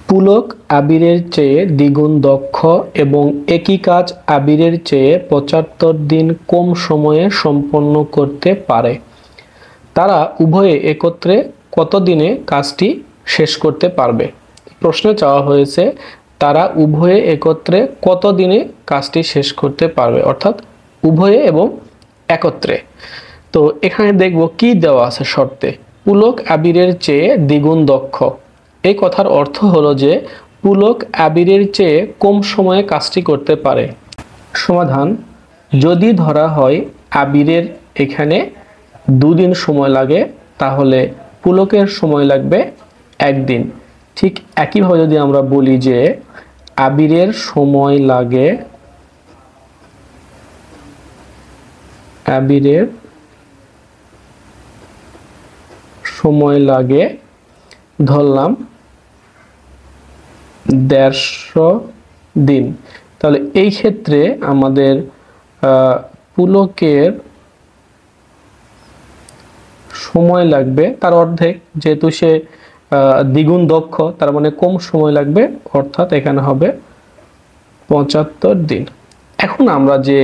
পুলক আবিরের চেয়ে দ্বিগুণ দক্ষ এবং একই কাজ আবিরের চেয়ে ৭৫ দিন কম সময়ে সম্পন্ন করতে পারে। তারা উভয়ে একত্রে কত দিনে কাজটি শেষ করতে পারবে? প্রশ্নে চাওয়া হয়েছে তারা উভয়ে একত্রে কত দিনে কাজটি শেষ করতে পারবে, অর্থাৎ উভয়ে এবং একত্রে। তো এখানে দেখব কি দেওয়া আছে শর্তে। পুলক আবিরের চেয়ে দ্বিগুণ দক্ষ, এই কথার অর্থ হলো যে পুলক আবিরের চেয়ে কম সময়ে কাজটি করতে পারে। সমাধান: যদি ধরা হয় আবিরের এখানে 2 দিন সময় লাগে, তাহলে পুলকের সময় লাগবে 1 দিন। ঠিক একইভাবে যদি আমরা বলি যে আবিরের সময় লাগে ধরলাম 150 দিন, তাহলে এই ক্ষেত্রে আমাদের পুলকের সময় লাগবে তার অর্ধেক, যেহেতু সে দ্বিগুণ দক্ষ, তার মানে কম সময় লাগবে, অর্থাৎ এখানে হবে ৭৫ দিন। এখন আমরা যে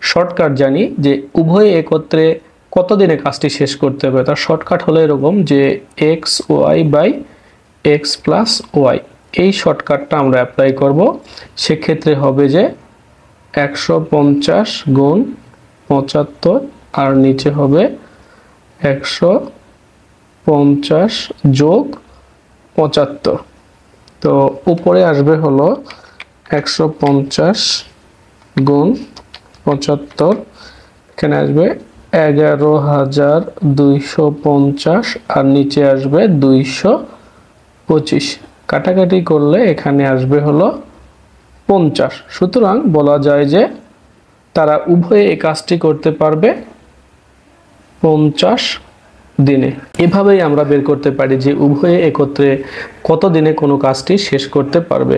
শর্টকাট জানি যে উভয়ে একত্রে কত দিনে কাজটি শেষ করতে হবে, তার শর্টকাট হলো এরকম যে xy/x+y। এই শর্টকাটটা আমরা অ্যাপ্লাই করব। সেক্ষেত্রে হবে যে 150 গুণ 75 আর নিচে হবে 150 যোগ 75। তো উপরে আসবে হলো 150 গুণ 75, এখানে আসবে 11,250 আর নিচে আসবে 225। কাটাকাটি করলে এখানে আসবে হলো 50। সুতরাং বলা যায় যে তারা উভয়ে এই কাজটি করতে পারবে 50 দিনে। এভাবেই আমরা বের করতে পারি যে উভয়ে একত্রে কত দিনে কোনো কাজটি শেষ করতে পারবে।